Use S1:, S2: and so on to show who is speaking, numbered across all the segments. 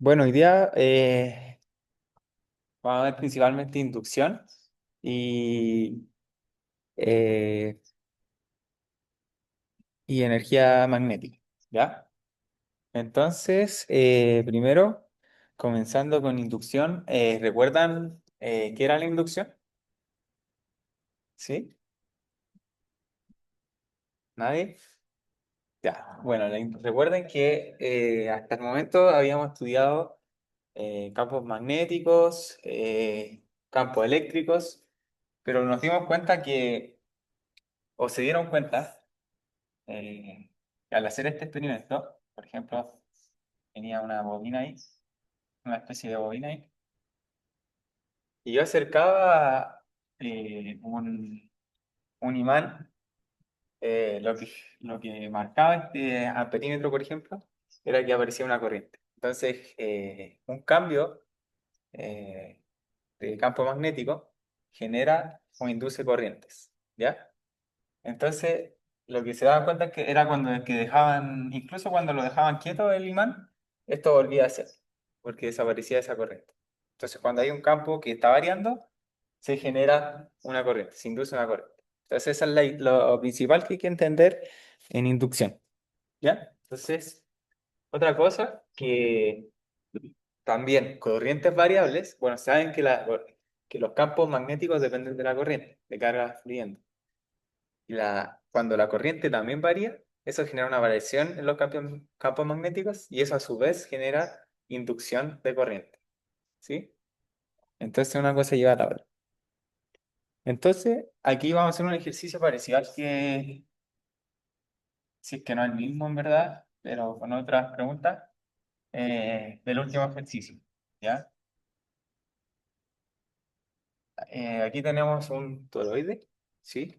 S1: Bueno, hoy día vamos a ver principalmente inducción y, eh, y energía magnética, ¿ya? Entonces, primero, comenzando con inducción, ¿recuerdan qué era la inducción? ¿Sí? ¿Nadie? Ya, bueno, recuerden que hasta el momento habíamos estudiado campos magnéticos, campos eléctricos, pero nos dimos cuenta o se dieron cuenta, eh, al hacer este experimento, por ejemplo, tenía una bobina ahí, una especie de bobina ahí, y yo acercaba un imán, lo que marcaba este amperímetro, por ejemplo, era que aparecía una corriente. Entonces, un cambio eh, de campo magnético genera o induce corrientes, ¿ya? Entonces, lo que se daban cuenta es que era cuando que dejaban, incluso cuando lo dejaban quieto el imán, esto volvía a ser, porque desaparecía esa corriente. Entonces, cuando hay un campo que está variando, se genera una corriente, se induce una corriente. Entonces, esa es lo principal que hay que entender en inducción, ¿ya? Entonces, otra cosa que también corrientes variables, bueno, saben que los campos magnéticos dependen de la corriente, de carga fluyendo. Cuando la corriente también varía, eso genera una variación en los campos magnéticos y eso a su vez genera inducción de corriente, ¿sí? Entonces una cosa lleva a la otra. Entonces, aquí vamos a hacer un ejercicio parecido al que, si es que no es el mismo en verdad, pero con otras preguntas, del último ejercicio, ¿ya? Aquí tenemos un toroide, ¿sí?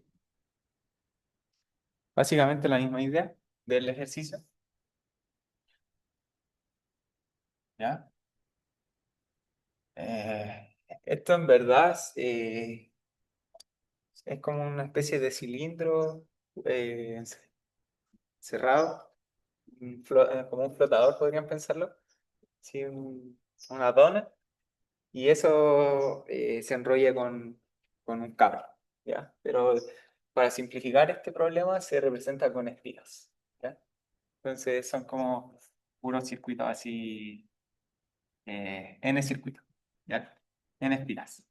S1: Básicamente la misma idea del ejercicio, ¿ya? Esto en verdad es como una especie de cilindro eh, cerrado, como un flotador, podrían pensarlo, sí, una dona, y eso se enrolla con un cable, ¿ya? Pero para simplificar este problema se representa con espiras, ¿ya? Entonces son como puros circuitos así, N circuitos, ¿ya? N espiras.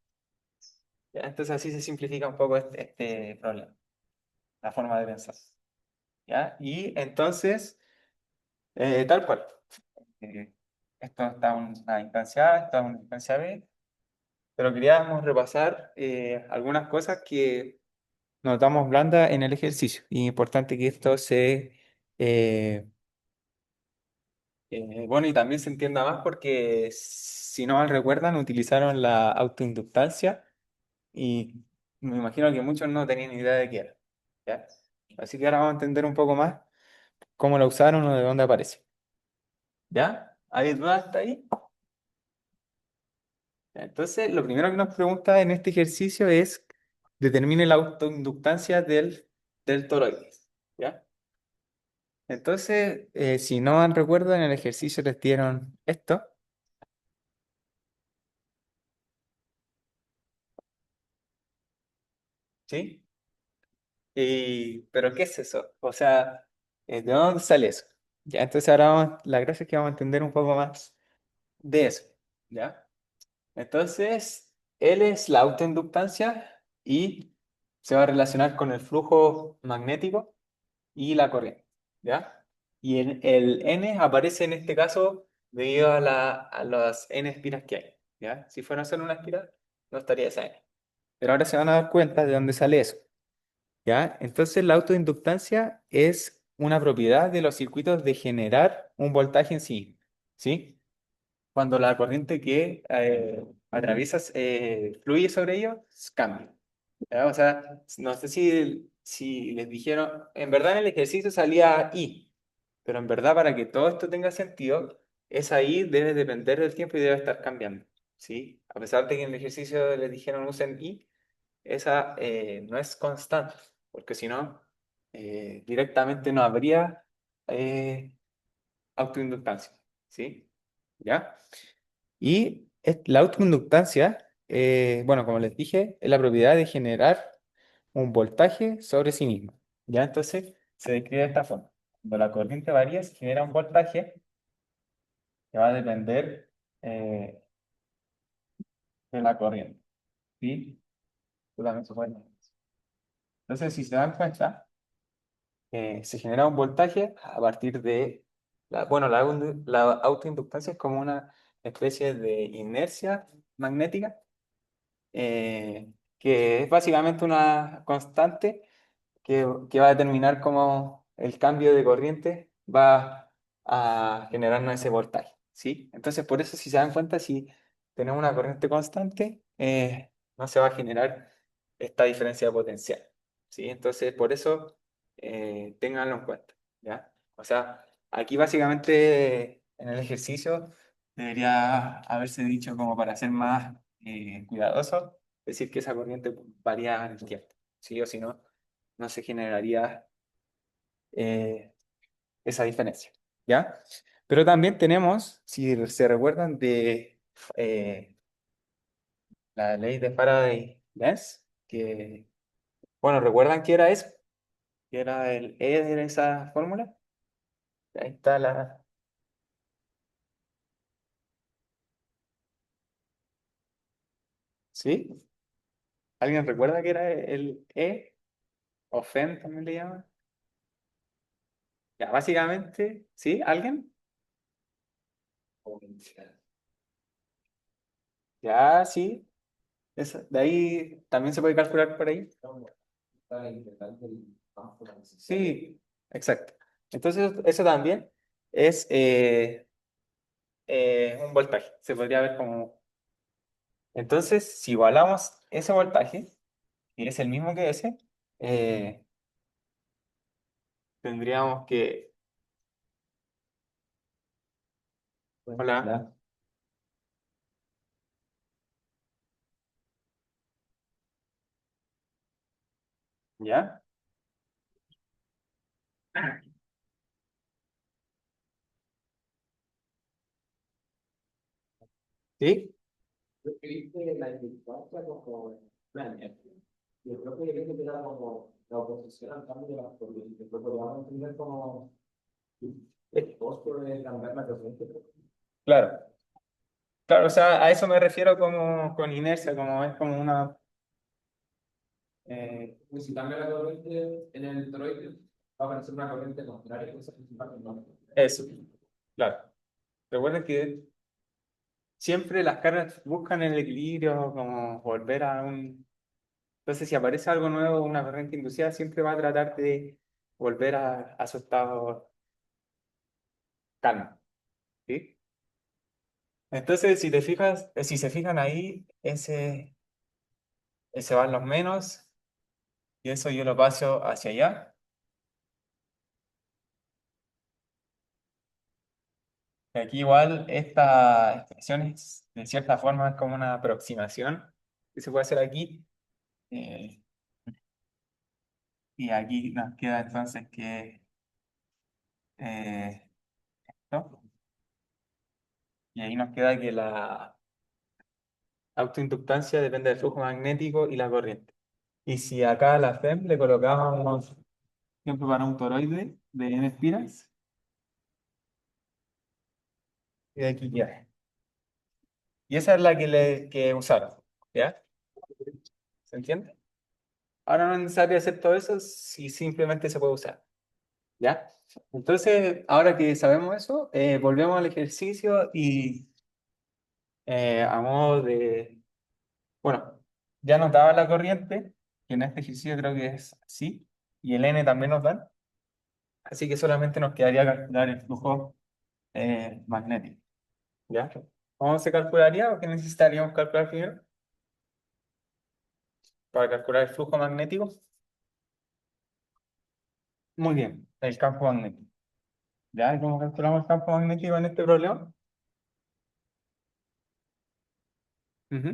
S1: ¿Ya? Entonces así se simplifica un poco este problema, la forma de pensar. ¿Ya? Y entonces, tal cual. Eh, Esto está en una instancia A, esto en una instancia B, pero queríamos repasar algunas cosas que notamos blanda en el ejercicio. Y es importante que esto eh, bueno, y también se entienda más porque, si no mal recuerdan, utilizaron la autoinductancia y me imagino que muchos no tenían idea de qué era. ¿Ya? Así que ahora vamos a entender un poco más cómo la usaron o de dónde aparece. ¿Ya? ¿Hay dudas hasta ahí? Entonces, lo primero que nos pregunta en este ejercicio es determine la autoinductancia del toroide. ¿Ya? Entonces, si no mal recuerdo, en el ejercicio les dieron esto, ¿sí? Pero ¿qué es eso? O sea, ¿de dónde sale eso? Ya, entonces ahora la gracia es que vamos a entender un poco más de eso. ¿Ya? Entonces, L es la autoinductancia y se va a relacionar con el flujo magnético y la corriente, ¿ya? Y el N aparece en este caso debido a las N espiras que hay, ¿ya? Si fuera solo una espiral, no estaría esa N. Pero ahora se van a dar cuenta de dónde sale eso, ¿ya? Entonces la autoinductancia es una propiedad de los circuitos de generar un voltaje en sí, ¿sí? Cuando la corriente que atraviesa fluye sobre ellos, cambia. ¿Ya? O sea, no sé si les dijeron, en verdad en el ejercicio salía I, pero en verdad para que todo esto tenga sentido, esa I debe depender del tiempo y debe estar cambiando, ¿sí? A pesar de que en el ejercicio les dijeron usen I, esa no es constante, porque si no, directamente no habría autoinductancia, ¿sí? ¿ya? Y la autoinductancia, bueno, como les dije, es la propiedad de generar un voltaje sobre sí mismo, ¿ya? Entonces se describe de esta forma. Cuando la corriente varía, se genera un voltaje que va a depender eh, de la corriente, ¿sí? Tú también supones. Entonces, si se dan cuenta, se genera un voltaje a partir de, bueno, la autoinductancia es como una especie de inercia magnética, que es básicamente una constante que va a determinar cómo el cambio de corriente va a generarnos ese voltaje, ¿sí? Entonces, por eso, si se dan cuenta, si tenemos una corriente constante, no se va a generar esta diferencia de potencial, ¿sí? Entonces, por eso, ténganlo en cuenta, ¿ya? O sea, aquí básicamente en el ejercicio debería haberse dicho como para ser más cuidadoso, decir que esa corriente varía en el tiempo, ¿sí? O si no no se generaría eh, esa diferencia, ¿ya? Pero también tenemos, si se recuerdan de eh, la ley de Faraday-Lenz, que, bueno, ¿recuerdan qué era eso? ¿Qué era el E de esa fórmula? Ahí está la... ¿Sí? ¿Alguien recuerda qué era el E? O FEM también le llaman. Ya, básicamente, ¿sí? ¿Alguien? Ya, sí. De ahí también se puede calcular por ahí. Sí, exacto. Entonces, eso también es un voltaje. Se podría ver como. Entonces, si igualamos ese voltaje, y es el mismo que ese, eh, tendríamos que. Hola, ¿ya? ¿Sí? Claro, claro, o sea, a eso me refiero como con inercia, como es como una. Si cambia la corriente en el toroide, va a aparecer una corriente contraria. Eso, claro. Recuerden que siempre las cargas buscan el equilibrio, como volver a un... Entonces, si aparece algo nuevo, una corriente inducida, siempre va a tratar de volver a su estado calmo, ¿sí? Entonces, si te fijas, si se fijan ahí, ese van los menos, y eso yo lo paso hacia allá. Y aquí igual esta expresión es, de cierta forma, es como una aproximación que se puede hacer aquí. eh, y aquí nos queda entonces que... ¿no? Y ahí nos queda que la autoinductancia depende del flujo magnético y la corriente. Y si acá a la FEM le colocamos, por ejemplo, para un toroide de n espiras, y de aquí ya. Y esa es la que usaron, ¿ya? ¿Se entiende? Ahora no es necesario hacer todo eso si simplemente se puede usar, ¿ya? Entonces, ahora que sabemos eso, volvemos al ejercicio y a modo de, bueno, ya nos daba la corriente, que en este ejercicio creo que es así, y el n también nos dan, así que solamente nos quedaría calcular el flujo magnético, ¿ya? ¿Cómo se calcularía o qué necesitaríamos calcular primero para calcular el flujo magnético? Muy bien, el campo magnético. ¿Ya? ¿Y cómo calculamos el campo magnético en este problema? Ujú.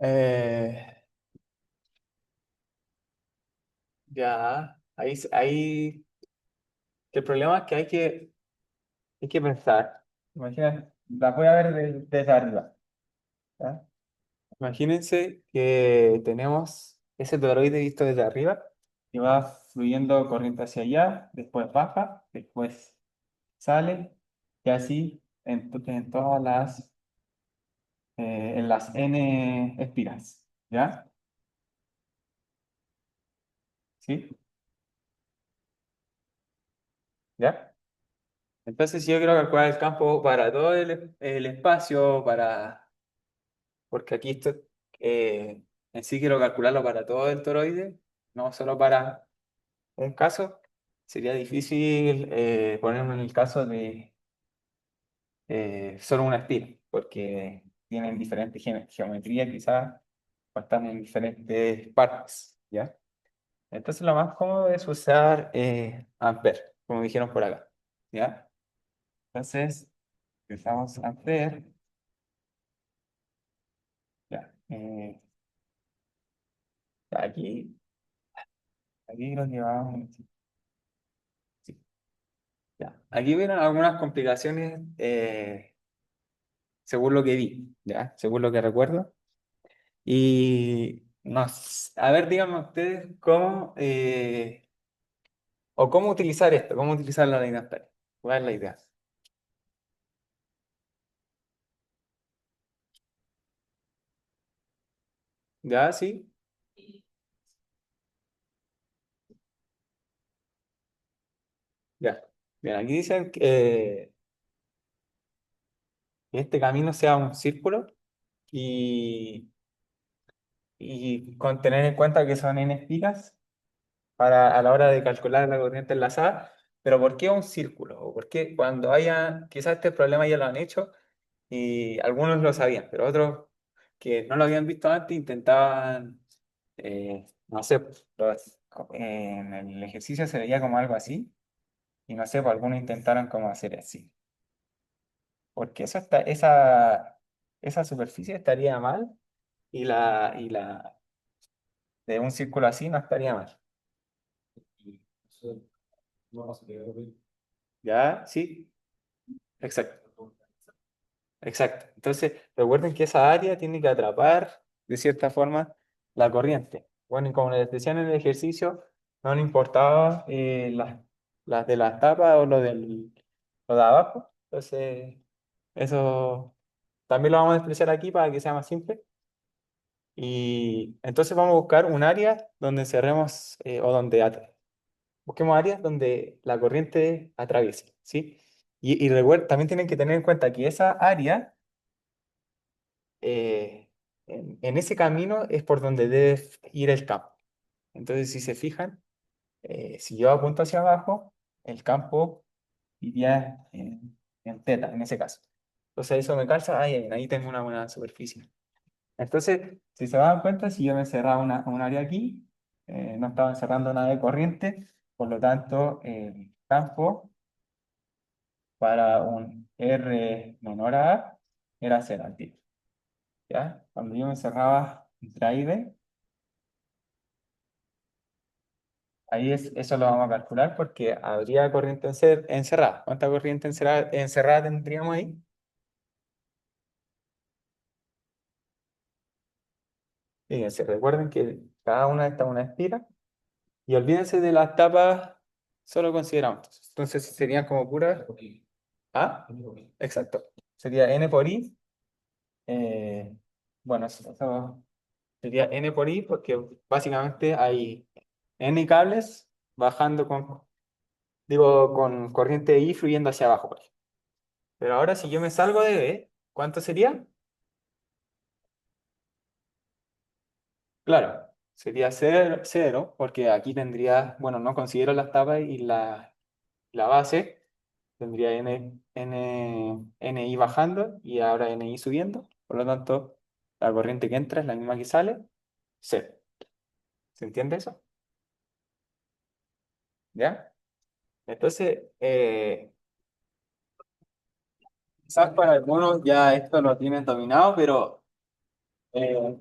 S1: Eh, ya, ahí, el problema es que hay que hay que pensar. Imagina, la voy a ver desde arriba. ¿Ya? Imagínense que tenemos ese toroide visto desde arriba que va fluyendo corriente hacia allá, después baja, después sale, y así en todas en las n espiras. ¿Ya? ¿Sí? ¿Ya? Entonces, si yo quiero calcular el campo para todo el espacio, porque aquí esto, en sí quiero calcularlo para todo el toroide, no solo para un caso, sería difícil ponerme en el caso de solo una espira, porque tienen diferentes geometrías quizás, o están en diferentes partes, ¿ya? Entonces lo más cómodo es usar Ampere, como dijeron por acá, ¿ya? Entonces, usamos Ampere, ya. Aquí, aquí lo llevamos, sí, ya. Aquí vienen algunas complicaciones según lo que vi, ¿ya? Según lo que recuerdo. Y a ver, díganme ustedes cómo, o cómo utilizar esto, cómo utilizar la ley de Ampere. ¿Cuál es la idea? ¿Ya? ¿Sí? Ya. Bien, aquí dicen que este camino sea un círculo y, y con tener en cuenta que son n espigas para, a la hora de calcular la corriente enlazada. Pero ¿por qué un círculo? ¿O por qué cuando haya, quizás este problema ya lo han hecho y algunos lo sabían, pero otros que no lo habían visto antes intentaban, no sé, pues, en el ejercicio se veía como algo así y no sé, pues algunos intentaron como hacer así, porque esa superficie estaría mal y la de un círculo así no estaría mal. ¿Ya? Sí, exacto. Exacto. Entonces, recuerden que esa área tiene que atrapar, de cierta forma, la corriente. Bueno, y como les decía en el ejercicio, no le importaba las de las tapas o lo de abajo. Entonces, eso también lo vamos a expresar aquí para que sea más simple. Y entonces vamos a buscar un área donde cerremos o donde busquemos áreas donde la corriente atraviese, ¿sí? Y recuerden, también tienen que tener en cuenta que esa área en ese camino es por donde debe ir el campo. Entonces, si se fijan, si yo apunto hacia abajo, el campo iría en teta, en ese caso. Entonces, eso me calza, ahí tengo una buena superficie. Entonces, si se dan cuenta, si yo me cerraba un área aquí, no estaba encerrando nada de corriente, por lo tanto, el campo para un R menor a A era cero al tiro, ¿ya? Cuando yo me cerraba entre A y B, eso lo vamos a calcular porque habría corriente encerrada. ¿Cuánta corriente encerrada tendríamos ahí? Fíjense, recuerden que cada una está en una espira y olvídense de las tapas, solo consideramos. Entonces serían como puras. ¿Ah? Exacto. Sería N por I. eh, bueno, eso sería N por I porque básicamente hay N cables bajando con corriente I fluyendo hacia abajo, por ejemplo. Pero ahora si yo me salgo de B, ¿cuánto sería? Claro, sería cero, porque aquí tendría, bueno, no considero las tapas y la base, tendría NI bajando y ahora NI subiendo, por lo tanto, la corriente que entra es la misma que sale, cero. ¿Se entiende eso? ¿Ya? Entonces, quizás para algunos ya esto lo tienen dominado, pero eh,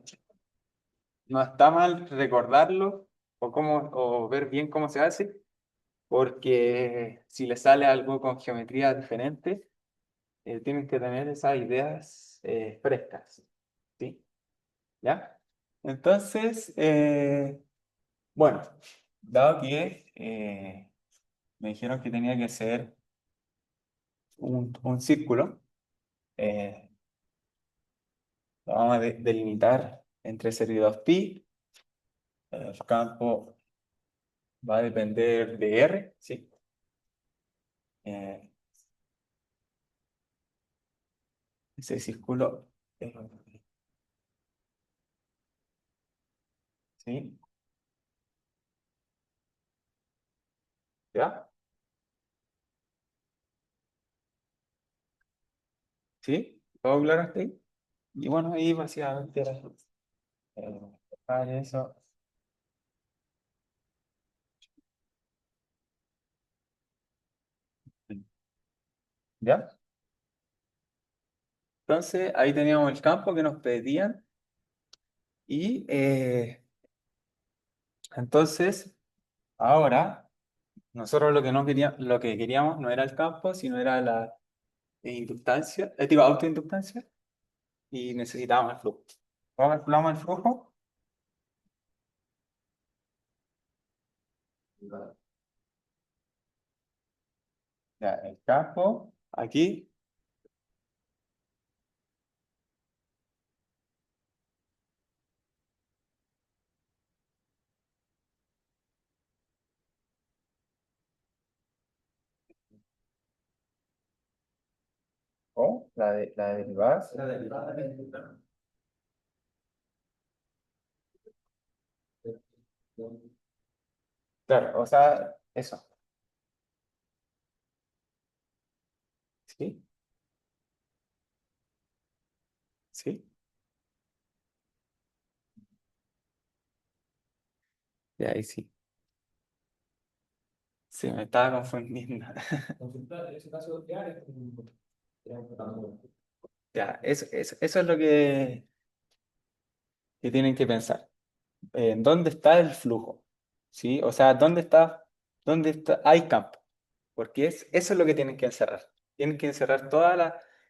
S1: no está mal recordarlo o ver bien cómo se hace. porque si le sale algo con geometría diferente, tienen que tener esas ideas frescas, ¿sí? ¿Ya? Entonces, bueno, dado que me dijeron que tenía que ser un círculo, eh, lo vamos a delimitar entre 0 y 2pi. El campo va a depender de R, ¿sí? Eh, ese círculo, eh, ¿sí? ¿Ya? ¿Sí? ¿Todo claro hasta ahí? Y bueno, ahí básicamente era eso. ¿Ya? Entonces, ahí teníamos el campo que nos pedían y entonces, ahora, nosotros lo que no queríamos, lo que queríamos no era el campo, sino era la inductancia, digo, autoinductancia y necesitábamos el flujo. ¿Cómo calculamos el flujo? Ya, el campo, aquí, o la derivada. Claro, o sea, eso. ¿Sí? ¿Sí? Y ahí sí. Sí, me estaba confundiendo. Ya, eso es lo que tienen que pensar. ¿Dónde está el flujo? ¿Sí? O sea, dónde está, hay campo? Porque eso es lo que tienen que encerrar. Tienen que encerrar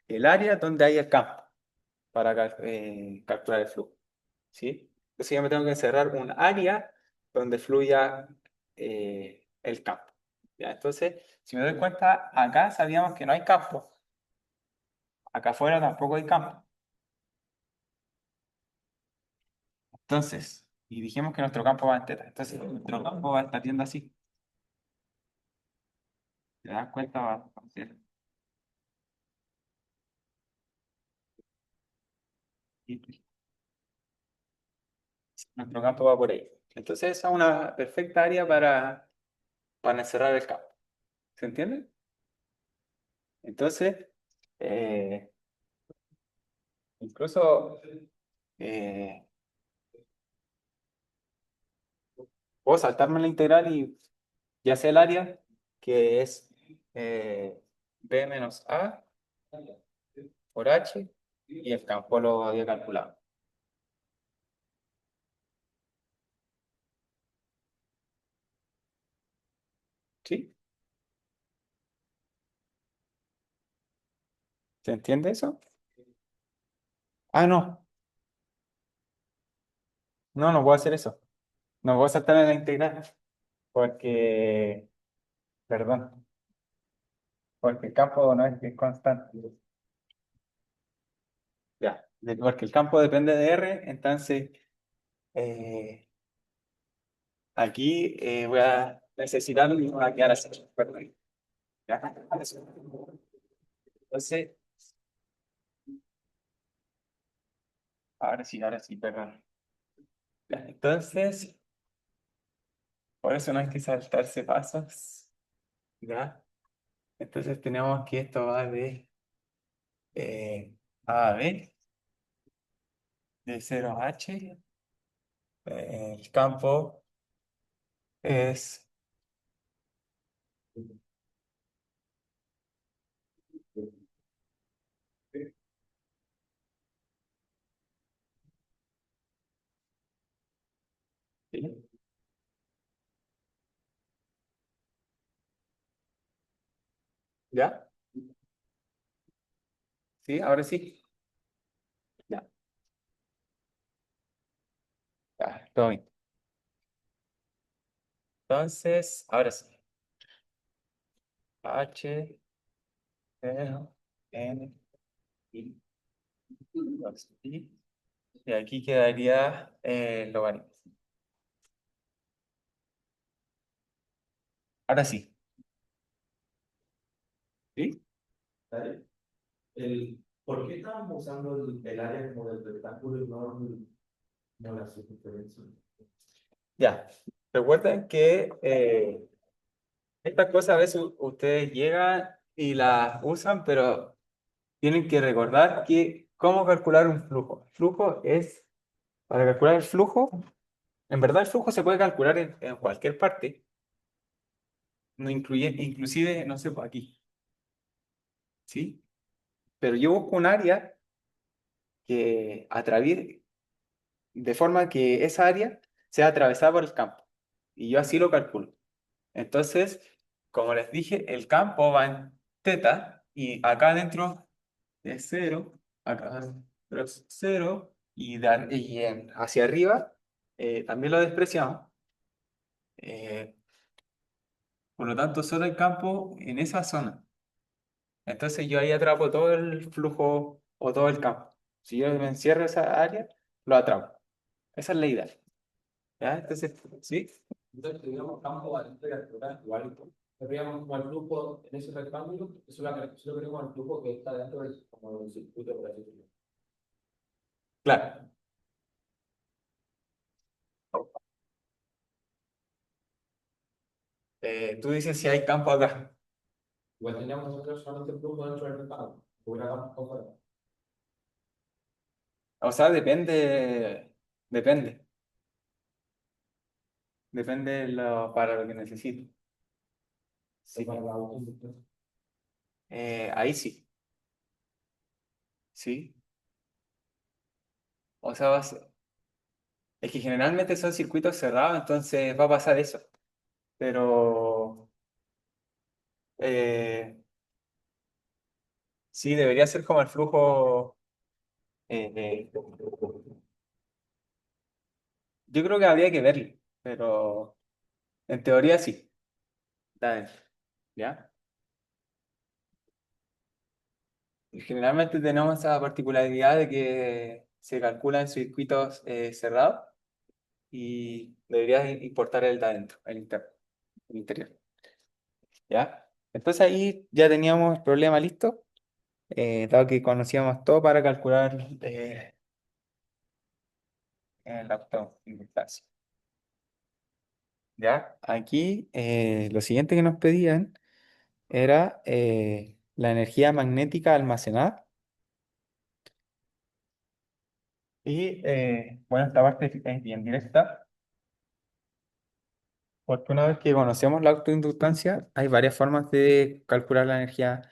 S1: el área donde hay el campo para calcular el flujo. ¿Sí? Entonces yo me tengo que encerrar un área donde fluya el campo. ¿Ya? Entonces, si me doy cuenta, acá sabíamos que no hay campo. Acá afuera tampoco hay campo. Entonces, y dijimos que nuestro campo va en teta. Entonces, nuestro campo va a estar yendo así. ¿Te das cuenta? Va a ser- y nuestro campo va por ahí. Entonces, esa es una perfecta área para encerrar el campo. ¿Se entiende? Entonces, eh, incluso eh, puedo saltarme la integral y ya sé el área que es B menos A por H y el campo lo había calculado. ¿Sí? ¿Se entiende eso? Ah, no. No, no puedo hacer eso. No puedo saltarme la integral porque, perdón, porque el campo no es constante. Ya, porque el campo depende de R, entonces eh, aquí voy a necesitar y voy a quedar así. Perdón. Ya. Entonces, ahora sí, perdón. Ya, entonces, por eso no hay que saltarse pasos. ¿Ya? Entonces tenemos que esto va de A a B, de 0 a H. El campo es... ¿sí? ¿Ya? ¿Sí? Ahora sí. Ya, ya, todo bien. Entonces, ahora sí. H, L, N, I, dos, I. Y aquí quedaría el logaritmo. Ahora sí. ¿Sí?
S2: ¿Vale? ¿Por qué estábamos usando el área como del rectángulo y no la circunferencia?
S1: Ya. Recuerden que estas cosas a veces ustedes llegan y las usan, pero tienen que recordar que cómo calcular un flujo. El flujo es, para calcular el flujo, en verdad el flujo se puede calcular en cualquier parte, no incluye, inclusive, no sé, pues aquí, ¿sí? Pero yo busco un área que atraviese, de forma que esa área sea atravesada por el campo. Y yo así lo calculo. Entonces, como les dije, el campo va en teta y acá adentro es cero, acá adentro es cero y, hacia arriba también lo despreciamos. Eh, por lo tanto, solo el campo en esa zona. Entonces yo ahí atrapo todo el flujo o todo el campo. Si yo me encierro esa área, lo atrapo. Esa es la idea. ¿Ya? Entonces, ¿sí?
S2: Entonces, digamos, campo valente de altura igual. Veríamos como el flujo en ese rectángulo, eso lo queremos el flujo que está dentro del, como del circuito, por así decirlo.
S1: Claro. Tú dices si hay campo acá.
S2: Igual teníamos nosotros solamente el flujo dentro del rectángulo, hubiera campo fuera.
S1: O sea, depende, depende para lo que necesito.
S2: Pero
S1: Sí.
S2: para la autoinducción.
S1: Ahí sí, sí. O sea, es que generalmente son circuitos cerrados, entonces va a pasar eso. Pero eh, sí, debería ser como el flujo. eh, eh, yo creo que habría que verlo, pero en teoría sí. Está dentro, ¿ya? Y generalmente tenemos esa particularidad de que se calcula en circuitos cerrados y debería importar el de adentro, el interno, el interior. ¿Ya? Entonces ahí ya teníamos el problema listo, dado que conocíamos todo para calcular la autoinductancia. ¿Ya? Aquí lo siguiente que nos pedían era la energía magnética almacenada. Y bueno, esta parte es bien directa, porque una vez que conocemos la autoinductancia, hay varias formas de calcular la energía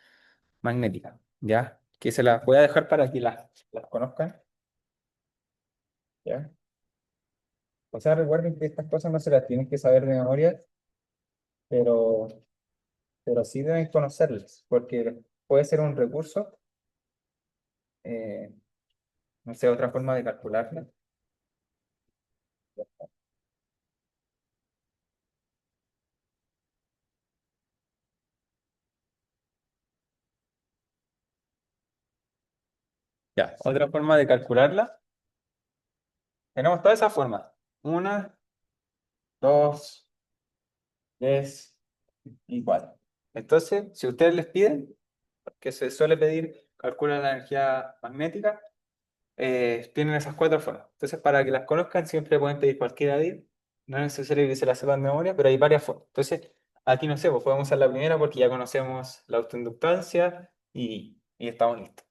S1: magnética, ¿ya? Que se las voy a dejar para que las conozcan, ¿ya? O sea, recuerden que estas cosas no se las tienen que saber de memoria, pero, pero sí deben conocerlas, porque puede ser un recurso, eh, no sé, otra forma de calcularla. Ya, otra forma de calcularla. Tenemos todas esas formas. Una, dos, tres y cuatro. Entonces, si ustedes les piden, que se suele pedir, calculan la energía magnética, tienen esas cuatro formas. Entonces, para que las conozcan, siempre pueden pedir cualquiera de ellas. No es necesario que se las sepan de memoria, pero hay varias formas. Entonces, aquí no sé, pues podemos usar la primera porque ya conocemos la autoinductancia y estamos listos.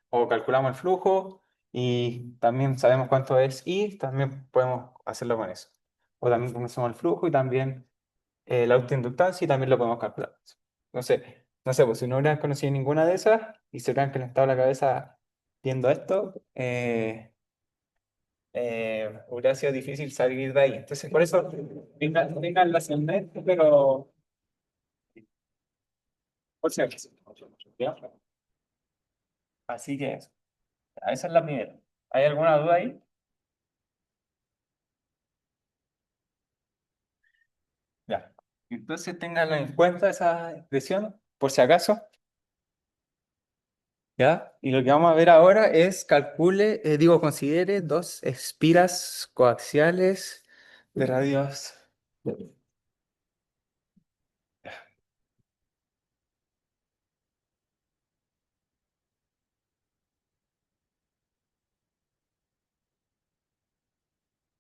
S1: O calculamos el flujo y también sabemos cuánto es y también podemos hacerlo con eso. O también conocemos el flujo y también la autoinductancia y también lo podemos calcular. Entonces, no sé, pues si no hubieran conocido ninguna de esas y se hubieran calentado la cabeza viendo esto, hubiera sido difícil salir de ahí. Entonces, por eso, tengan las en mente, pero por si acaso. ¿Ya? Así que eso. Esa es la primera. ¿Hay alguna duda ahí? Ya. Entonces ténganlo en cuenta esa expresión, por si acaso. ¿Ya? Y lo que vamos a ver ahora es considere dos espiras coaxiales de radios.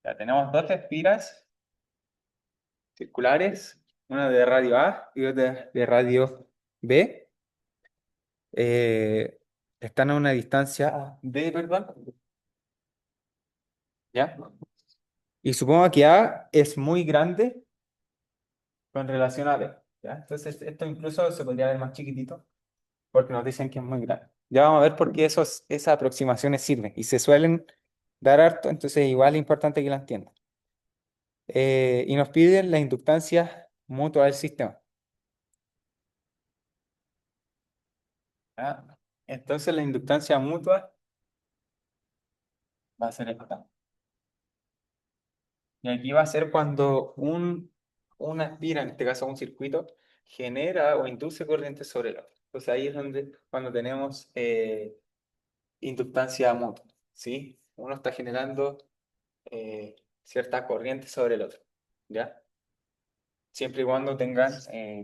S1: Ya tenemos dos espiras circulares, una de radio A y otra de radio B. Eh, Están a una distancia D, ¿verdad? ¿Ya? Y supongo que A es muy grande con relación a B. ¿Ya? Entonces, esto incluso se podría ver más chiquitito porque nos dicen que es muy grande. Ya vamos a ver por qué esas aproximaciones sirven y se suelen dar harto, entonces igual es importante que la entiendan. Y nos piden la inductancia mutua del sistema. ¿Ya? Entonces, la inductancia mutua va a ser esta. Y aquí va a ser cuando una espira, en este caso un circuito, genera o induce corriente sobre el otro. Entonces ahí es donde cuando tenemos inductancia mutua, ¿sí? Uno está generando cierta corriente sobre el otro, ¿ya? Siempre y cuando tengan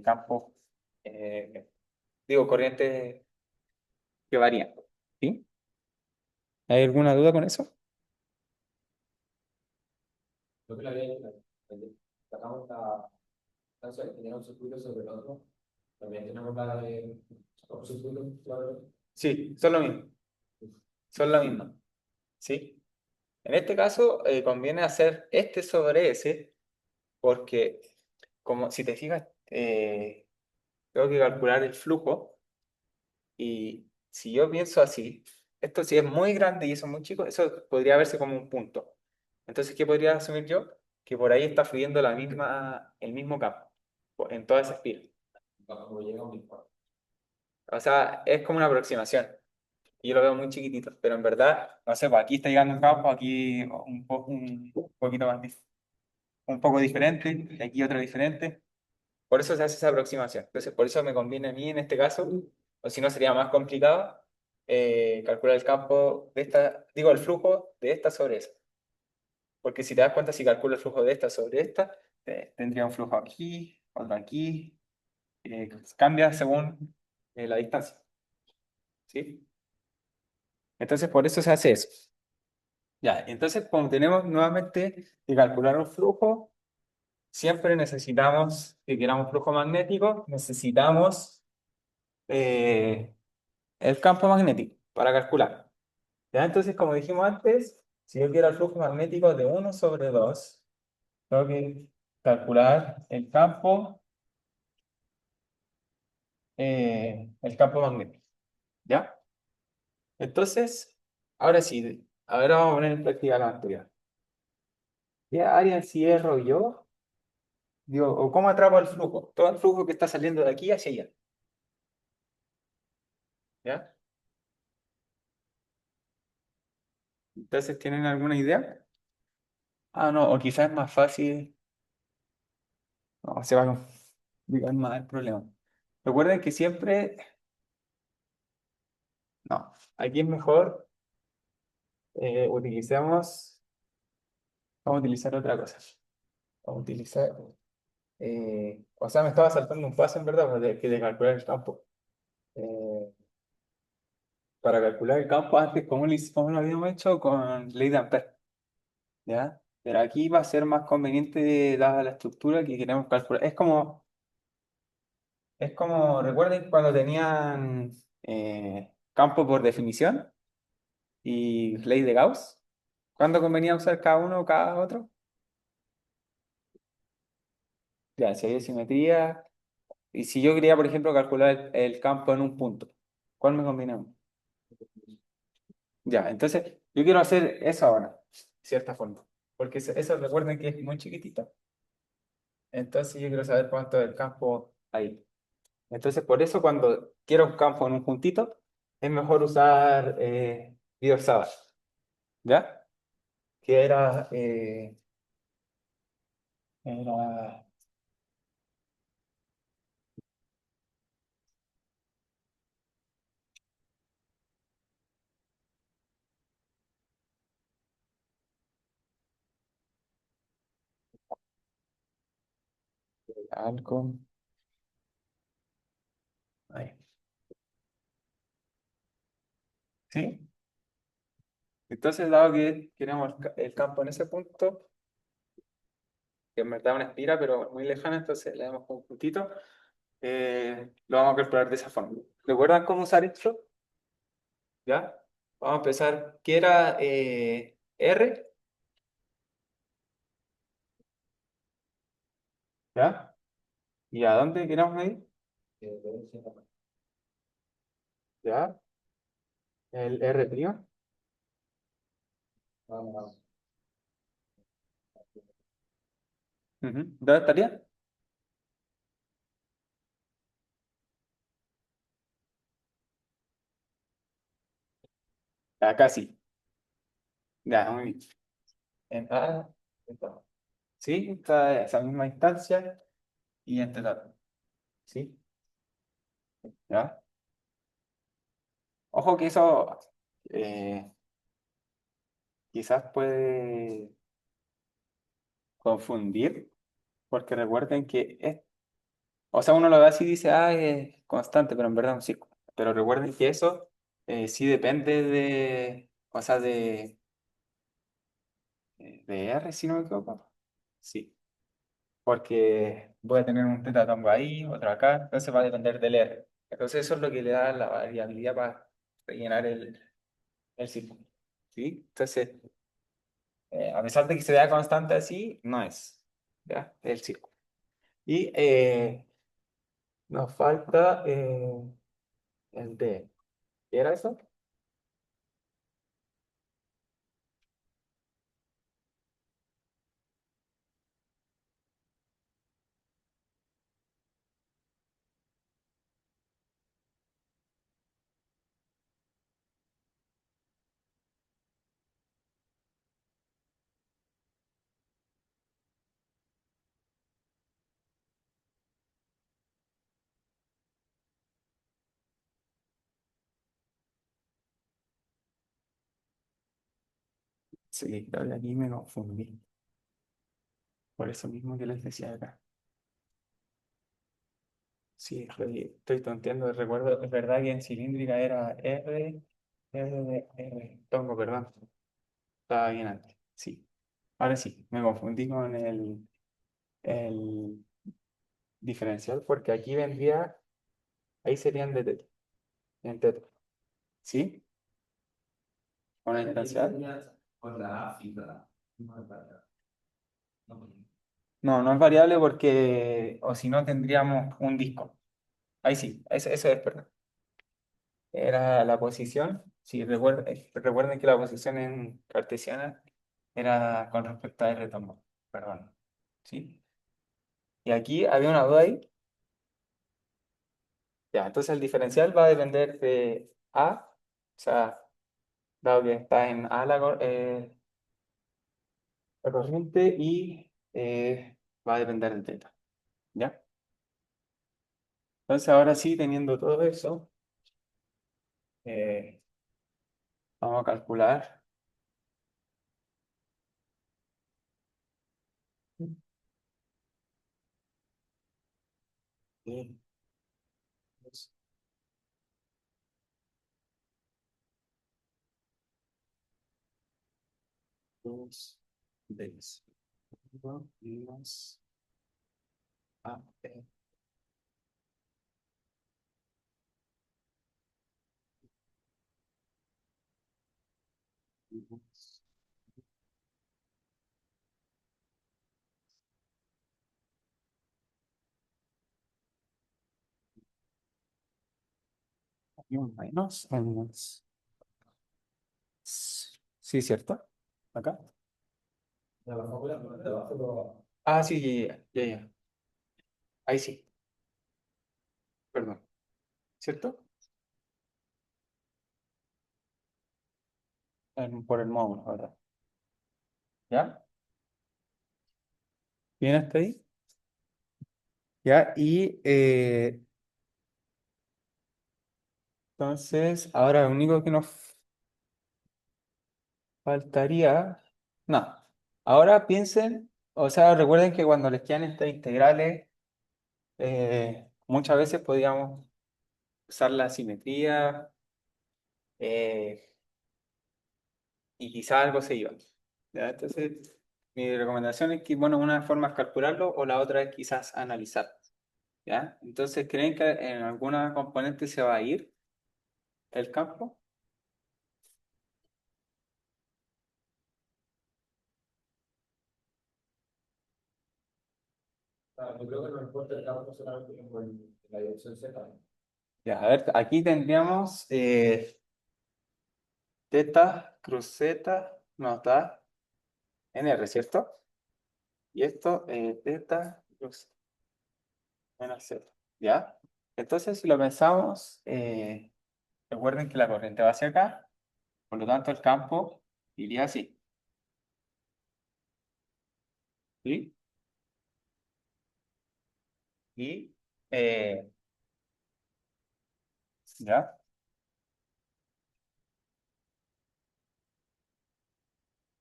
S1: campos, eh, corrientes que varían, ¿sí? ¿Hay alguna duda con eso?
S2: Creo que la había sacamos la distancia que tenía un circuito sobre el otro. También tenemos la de un circuito, claro.
S1: Sí, son lo mismo, son lo mismo, ¿sí? En este caso, conviene hacer este sobre ese, porque como si te fijas, tengo que calcular el flujo y si yo pienso así, esto si es muy grande y eso es muy chico, eso podría verse como un punto. Entonces, ¿qué podría asumir yo? Que por ahí está fluyendo el mismo campo, en toda esa espira.
S2: Cuando llega a un disparo.
S1: O sea, es como una aproximación. Y yo lo veo muy chiquitito, pero en verdad, no sé, pues aquí está llegando un campo, aquí un poquito más, un poco diferente, y aquí otro diferente. Por eso se hace esa aproximación. Entonces, por eso me conviene a mí en este caso, o si no sería más complicado, calcular el campo de esta, digo, el flujo de esta sobre esa. Porque si te das cuenta, si calculo el flujo de esta sobre esta, tendría un flujo aquí, otro aquí, cambia según la distancia. ¿Sí? Entonces, por eso se hace eso. Ya, entonces, como tenemos nuevamente que calcular un flujo, siempre necesitamos, si queramos flujo magnético, necesitamos el campo magnético para calcular. ¿Ya? Entonces, como dijimos antes, si yo quiero el flujo magnético de 1/2, tengo que calcular el campo magnético. ¿Ya? Entonces, ahora sí, ahora vamos a poner en práctica la actividad. ¿Qué área encierro yo? Digo, ¿o cómo atrapo el flujo? Todo el flujo que está saliendo de aquí hacia allá. ¿Ya? Entonces, ¿tienen alguna idea? Ah, no, o quizás es más fácil. No, se va a complicar más el problema. Recuerden que siempre, no, aquí es mejor vamos a utilizar otra cosa. Vamos a utilizar, o sea, me estaba saltando un paso en verdad, de calcular el campo. Eh, para calcular el campo antes, ¿cómo lo habíamos hecho? Con ley de Ampère, ¿ya? Pero aquí va a ser más conveniente dada la estructura que queremos calcular. Recuerden cuando tenían campo por definición y ley de Gauss. ¿Cuándo convenía usar cada uno o cada otro? Ya, si hay simetría. Y si yo quería, por ejemplo, calcular el campo en un punto, ¿cuál me conviene más? Ya, entonces yo quiero hacer eso ahora, de cierta forma. Porque eso recuerden que es muy chiquitito. Entonces yo quiero saber cuánto es el campo ahí. Entonces, por eso cuando quiero un campo en un puntito, es mejor usar Víctor Sábal, ¿ya? Que era algo. Ahí. ¿Sí? Entonces, dado que queremos el campo en ese punto, que en verdad es una espira, pero muy lejana, entonces le damos con un puntito, lo vamos a calcular de esa forma. ¿Recuerdan cómo usar esto? ¿Ya? Vamos a empezar. ¿Qué era R? ¿Ya? ¿Y a dónde queremos medir? ¿Ya? El R'. Ujú. ¿Dónde estaría? Acá sí. Ya, muy bien. En A, está. Sí, está en esa misma instancia y este dato. ¿Sí? ¿Ya? Ojo que eso eh, quizás puede confundir, porque recuerden que o sea, uno lo ve así y dice, ah, es constante, pero en verdad es un ciclo. Pero recuerden que eso sí depende o sea, de R, si no me equivoco. Sí, porque voy a tener un tetatongo ahí, otro acá, entonces va a depender del R. Entonces eso es lo que le da la variabilidad para rellenar el círculo. ¿Sí? Entonces, a pesar de que se vea constante así, no es, ¿ya? El círculo. Y nos falta el D. ¿Qué era eso? Sí, creo que aquí me confundí. Por eso mismo que les decía acá. Sí, estoy tonteando. Recuerdo, es verdad que en cilíndrica era Tongo, perdón. Estaba bien antes. Sí. Ahora sí, me confundí con el diferencial porque aquí vendría, ahí serían de teta, en teta. ¿Sí? Con el diferencial.
S2: Por la África. No es verdad. No.
S1: No, no es variable porque, o si no, tendríamos un disco. Ahí sí, eso es verdad. Era la posición. Sí, recuerden que la posición en cartesiana era con respecto a R también. Perdón. ¿Sí? Y aquí había una duda ahí. Ya, entonces el diferencial va a depender de A, o sea, dado que está en A la corriente y va a depender de teta. ¿Ya? Entonces ahora sí, teniendo todo eso, eh, vamos a calcular. eh, los dos Ds. Uno menos A, y un menos. Sí, ¿cierto? Acá.
S2: De la fórmula, de abajo,
S1: Ah, sí, ya, ya, ya, ya. Ahí sí. Perdón, ¿cierto? Por el módulo, ¿verdad? ¿Ya? ¿Bien hasta ahí? ¿Ya? Y entonces, ahora lo único que nos faltaría... No, ahora piensen, o sea, recuerden que cuando les quedan estas integrales, muchas veces podíamos usar la simetría y quizá algo se iba. ¿Ya? Entonces, mi recomendación es que, bueno, una forma es calcularlo o la otra es quizás analizar. ¿Ya? Entonces, ¿creen que en alguna componente se va a ir el campo?
S2: Yo creo que no importa el campo solamente en la dirección Z.
S1: Ya, a ver, aquí tendríamos teta cruz z nos da en R, ¿cierto? Y esto, teta cruz menos z, ¿ya? Entonces, si lo pensamos, recuerden que la corriente va hacia acá, por lo tanto el campo iría así, ¿sí? Y, eh, ¿ya?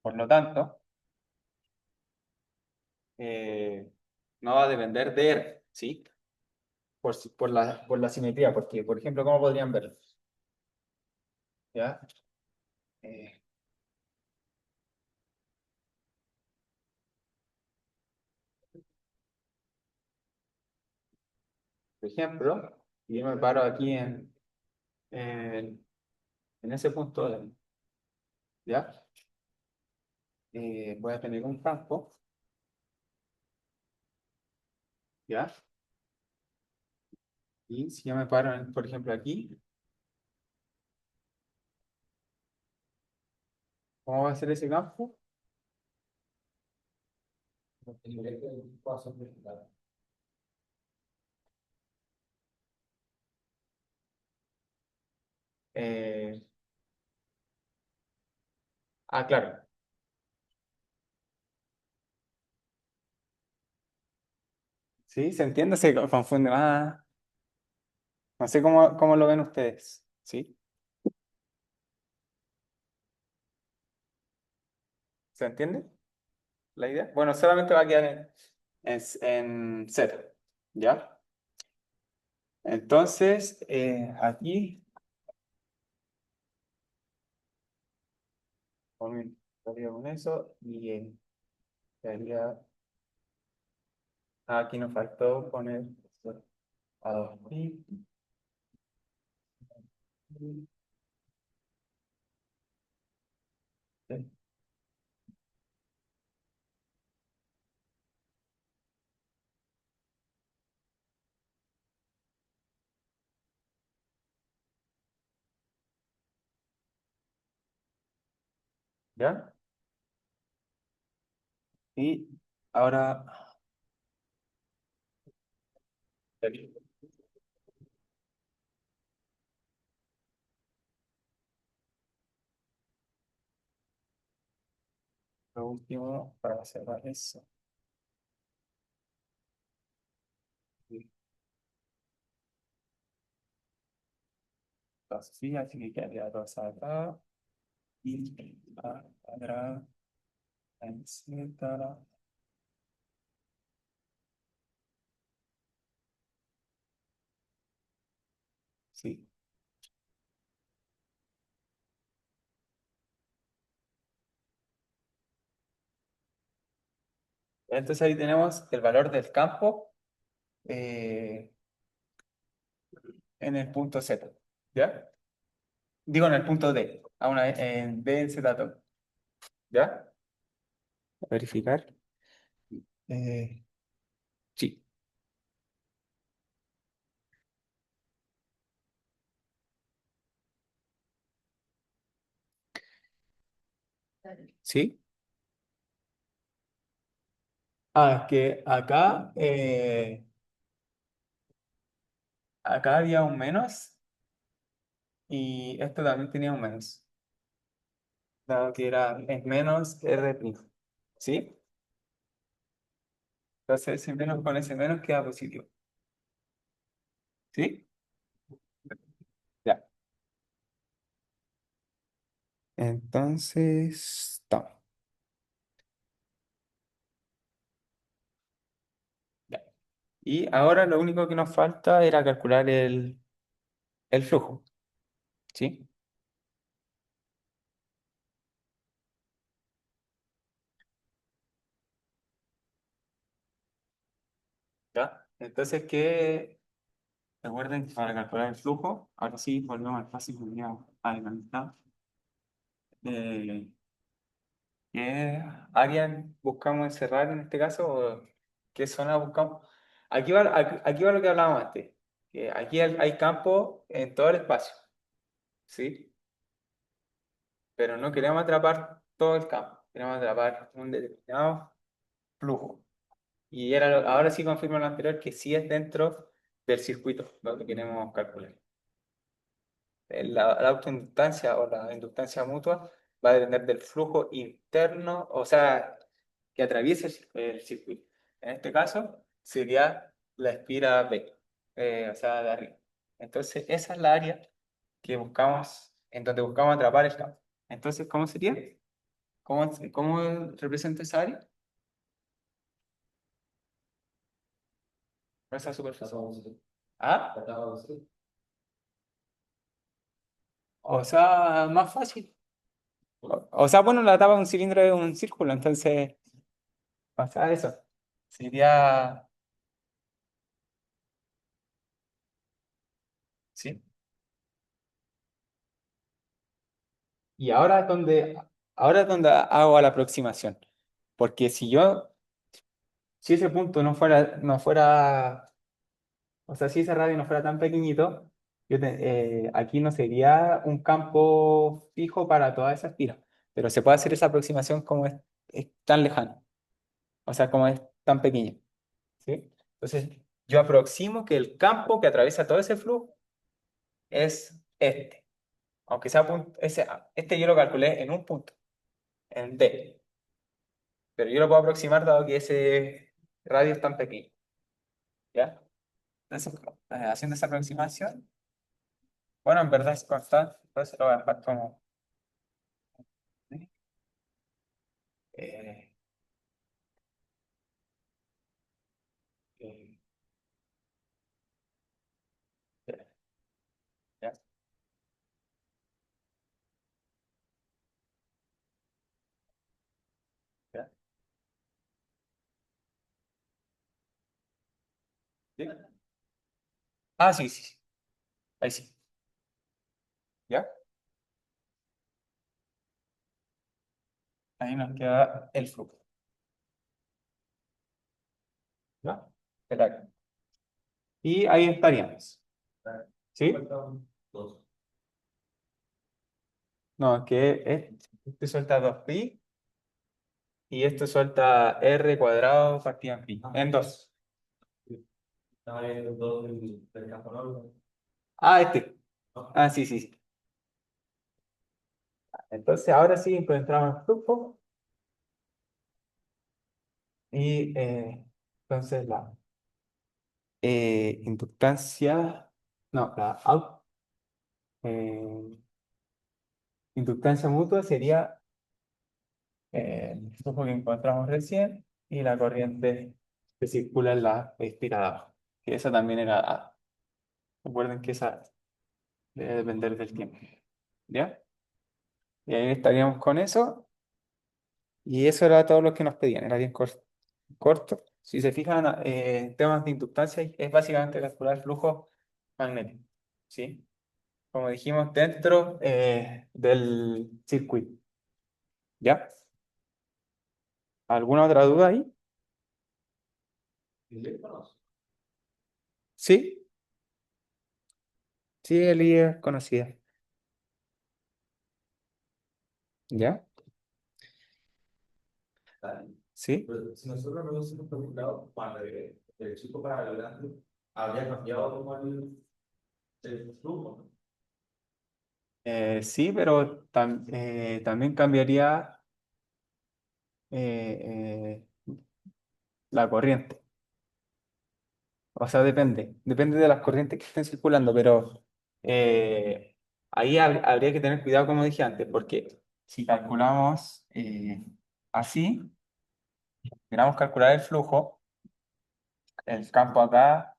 S1: Por lo tanto, eh, no va a depender de R, ¿sí? Por la simetría, porque, por ejemplo, ¿cómo podrían verlo? ¿Ya? Eh, por ejemplo, si yo me paro aquí en, en ese punto, ¿ya? Voy a tener un campo, ¿ya? Y si yo me paro, por ejemplo, aquí, ¿cómo va a ser ese campo?
S2: El nivel que puedo hacer verificar.
S1: Eh, claro. ¿Sí? ¿Se entiende? Se confunde más. No sé cómo lo ven ustedes. ¿Sí? ¿Se entiende la idea? Bueno, solamente va a quedar en cero. ¿Ya? Entonces, aquí estaría con eso y estaría. Aquí nos faltó poner a 2000. ¿Ya? Y ahora, lo último para cerrar eso. Entonces, sí, así que quedaría dos acá y acá en Z. Sí. Entonces ahí tenemos el valor del campo eh, en el punto Z. ¿Ya? Digo en el punto D. En D en Z todo. ¿Ya? Verificar. Eh, sí. ¿Sí? Es que acá acá había un menos y esto también tenía un menos, dado que es menos R'. ¿Sí? Entonces ese menos con ese menos queda positivo. ¿Sí? Ya. Entonces, toma. Ya. Y ahora lo único que nos falta era calcular el flujo. ¿Sí? ¿Ya? Entonces, recuerden que para calcular el flujo, ahora sí volvemos al fácil que venía adelantado. Eh, ¿Qué área buscamos encerrar en este caso? ¿O qué zona buscamos? Aquí va lo que hablábamos antes. Que aquí hay campo en todo el espacio, ¿sí? Pero no queremos atrapar todo el campo, queremos atrapar un determinado flujo. Y ahora sí confirmo lo anterior que sí es dentro del circuito lo que queremos calcular. La autoinductancia o la inductancia mutua va a depender del flujo interno, o sea, que atraviese el circuito. En este caso sería la espira B, o sea, de arriba. Entonces, esa es la área que buscamos, en donde buscamos atrapar el campo. Entonces, ¿cómo sería? ¿Cómo representa esa área? Esa superficie. ¿Ah? O sea, más fácil. O sea, bueno, la tapa de un cilindro es un círculo, entonces, o sea, eso. Sería, ¿sí? Y ahora es donde hago la aproximación. Porque si ese punto no fuera, o sea, si ese radio no fuera tan pequeñito, aquí no sería un campo fijo para toda esa espira. Pero se puede hacer esa aproximación como es tan lejano, o sea, como es tan pequeño. ¿Sí? Entonces, yo aproximo que el campo que atraviesa todo ese flujo es este. Aunque sea este yo lo calculé en un punto, en D. Pero yo lo puedo aproximar dado que ese radio es tan pequeño. ¿Ya? Entonces, haciendo esa aproximación, bueno, en verdad es constante, entonces lo voy a dejar como. eh, eh, ya, ya, ya. ¿Sí? Ah, sí, sí, sí. Ahí sí. ¿Ya? Ahí nos queda el flujo. ¿Ya? Espera. Y ahí estaríamos. ¿Sí? No, este suelta 2pi y este suelta r cuadrado partido en pi. En 2. Ah, este. Ah, sí, sí, sí. Entonces ahora sí encontramos el flujo y entonces la inductancia, no, eh, inductancia mutua sería el flujo que encontramos recién y la corriente que circula en la espiral de abajo. Que esa también era A. Recuerden que esa debe depender del tiempo. ¿Ya? Y ahí estaríamos con eso. Y eso era todo lo que nos pedían. Era bien corto. Si se fijan, en temas de inductancia es básicamente calcular el flujo magnético. ¿Sí? Como dijimos, dentro del circuito. ¿Ya? ¿Alguna otra duda ahí? Sí, sí, Elías es conocida. ¿Ya? ¿Sí?
S2: Pero si nosotros no hubiésemos preguntado cuando el chico para adelante habría cambiado como el el flujo, ¿no?
S1: Sí, pero también cambiaría la corriente. O sea, depende de las corrientes que estén circulando, pero ahí habría que tener cuidado, como dije antes, porque si calculamos así, queramos calcular el flujo, el campo acá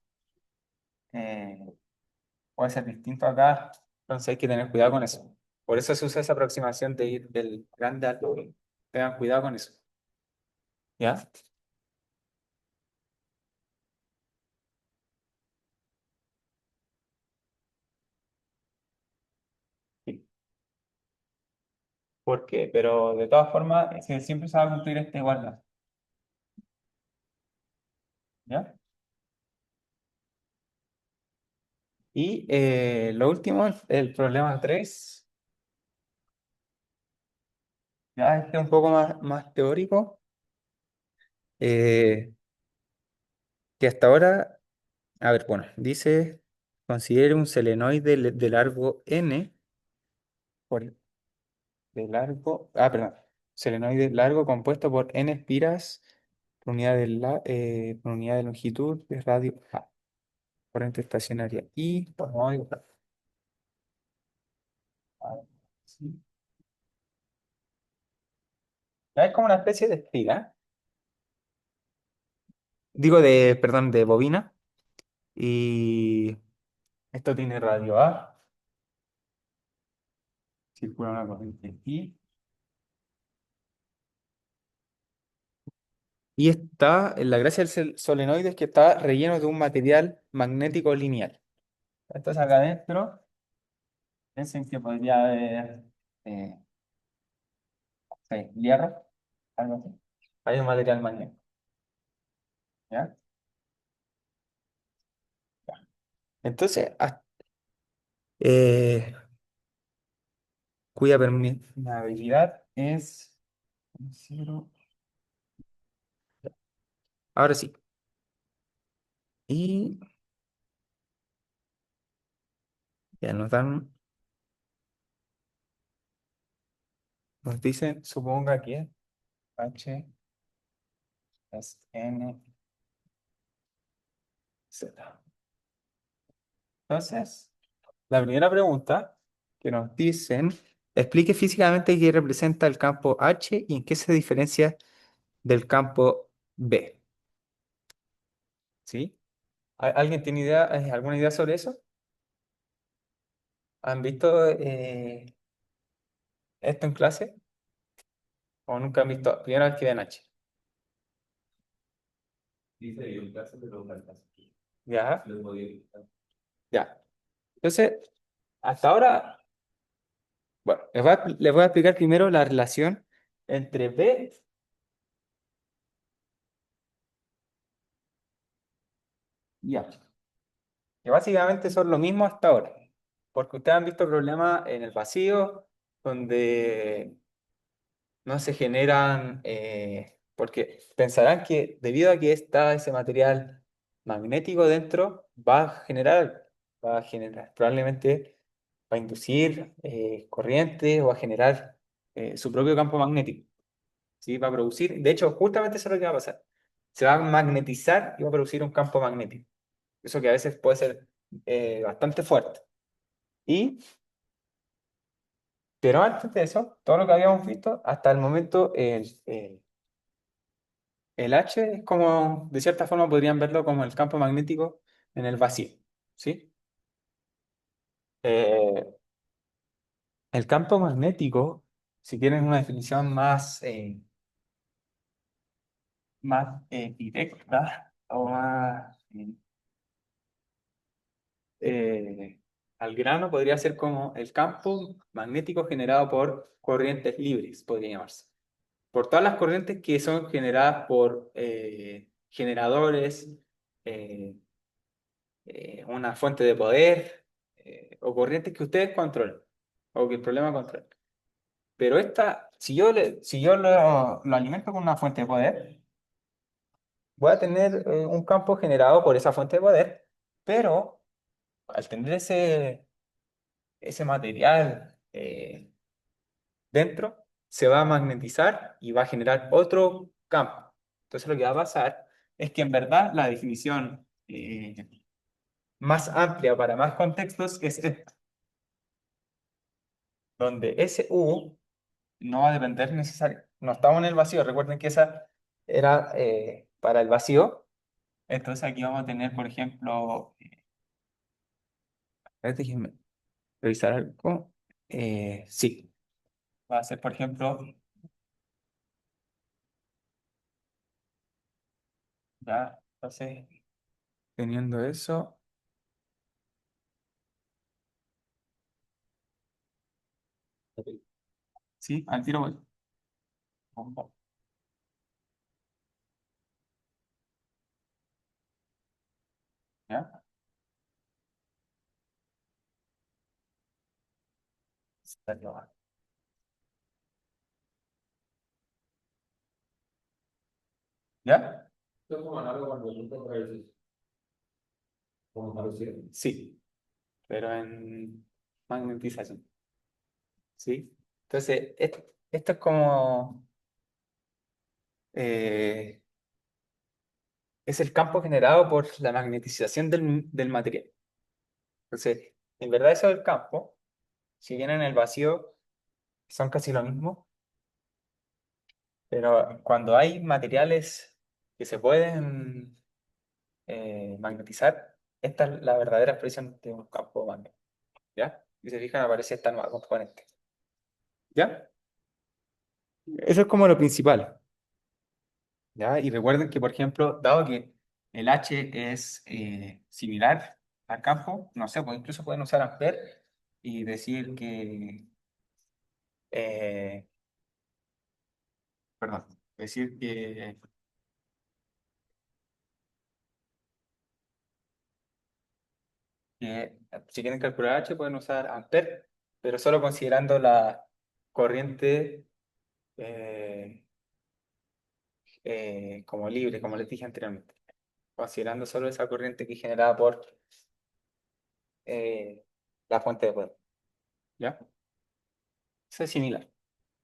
S1: eh, puede ser distinto acá, entonces hay que tener cuidado con eso. Por eso se usa esa aproximación de ir del grande al pequeño. Tengan cuidado con eso. ¿Ya? Sí. ¿Por qué? Pero de todas formas, siempre se va a cumplir esta igualdad. Y lo último, el problema 3 ya este es un poco más teórico, eh, que hasta ahora, a ver, bueno, dice, considere un solenoide de largo n, por, de largo, perdón, solenoide largo compuesto por n espiras por unidad de longitud de radio A, corriente estacionaria I, vamos a dibujar. A ver, sí. Ya es como una especie de espiga, digo perdón, de bobina. Y esto tiene radio A, circula una corriente I. Y la gracia del solenoide es que está relleno de un material magnético lineal. Entonces acá adentro, piensen que podría haber eh, sí, hierro, algo así. Hay un material magnético, ¿ya? Entonces, eh, cuya permeabilidad es 0. Ahora sí. Y ya nos dicen, suponga que H es N Z. Entonces, la primera pregunta que nos dicen, explique físicamente qué representa el campo H y en qué se diferencia del campo B. ¿Sí? ¿Alguien tiene alguna idea sobre eso? ¿Han visto esto en clase? ¿O nunca han visto? Primera vez que ven H.
S2: Dice yo en clase, pero no alcanza.
S1: ¿Ya?
S2: Lo podía evitar.
S1: Ya. Entonces, hasta ahora, bueno, les voy a explicar primero la relación entre B. Y H, que básicamente son lo mismo hasta ahora, porque ustedes han visto problemas en el vacío donde no se generan, porque pensarán que debido a que está ese material magnético dentro, probablemente va a inducir corriente o va a generar su propio campo magnético, ¿sí? Va a producir, de hecho, justamente eso es lo que va a pasar. Se va a magnetizar y va a producir un campo magnético. Eso que a veces puede ser bastante fuerte. Y, pero antes de eso, todo lo que habíamos visto, hasta el momento, el H es como, de cierta forma, podrían verlo como el campo magnético en el vacío. ¿Sí? Eh, el campo magnético, si quieren una definición más directa o más al grano, podría ser como el campo magnético generado por corrientes libres, podría llamarse. Por todas las corrientes que son generadas por generadores, eh, una fuente de poder, o corrientes que ustedes controlen, o que el problema controla. Pero si yo lo alimento con una fuente de poder, voy a tener un campo generado por esa fuente de poder, pero al tener ese material dentro, se va a magnetizar y va a generar otro campo. Entonces lo que va a pasar es que en verdad la definición más amplia para más contextos es esta, donde ese U no va a depender necesariamente. No estamos en el vacío, recuerden que esa era para el vacío. Entonces aquí vamos a tener, por ejemplo, déjenme revisar algo. Sí, va a ser, por ejemplo, ya, entonces, teniendo eso, sí, al tiro voy. ¿Ya? ¿Ya?
S2: Esto es como análogo cuando tú compras como parecido.
S1: Sí, pero en magnetización. ¿Sí? Entonces, esto es como, eh, es el campo generado por la magnetización del material. Entonces, en verdad eso del campo, si bien en el vacío son casi lo mismo, pero cuando hay materiales que se pueden magnetizar, esta es la verdadera expresión de un campo magnético. ¿Ya? Y se fijan, aparece esta nueva componente. ¿Ya? Eso es como lo principal. ¿Ya? Y recuerden que, por ejemplo, dado que el H es similar al campo, no sé, pues incluso pueden usar Ampere y decir eh, perdón, decir que si quieren calcular H pueden usar Ampere, pero solo considerando la corriente eh, como libre, como les dije anteriormente, considerando solo esa corriente que es generada por eh, la fuente de poder. ¿Ya? Eso es similar.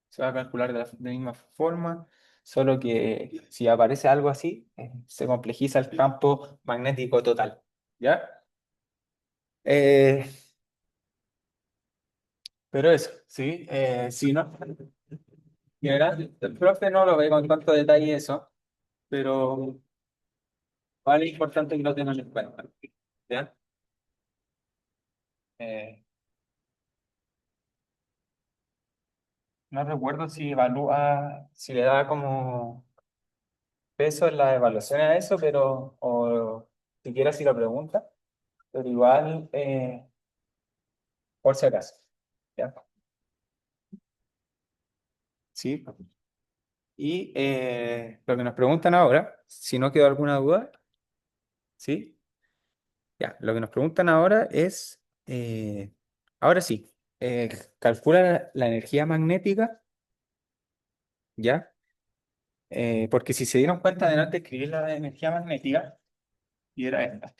S1: Se va a calcular de la misma forma, solo que si aparece algo así, se complejiza el campo magnético total. ¿Ya? Eh, pero eso, ¿sí? Si no, en general, el profe no lo ve con tanto detalle eso, pero vale importante que lo tengan en cuenta. ¿Ya? Eh, no recuerdo si evalúa, si le da como peso en la evaluación a eso, pero, o siquiera si lo pregunta, pero igual, por si acaso. ¿Ya? Sí. Y lo que nos preguntan ahora, si no quedó alguna duda, ¿sí? Ya, lo que nos preguntan ahora es, ahora sí, calcula la energía magnética, ¿ya? Porque si se dieron cuenta, adelante escribir la energía magnética y era esta.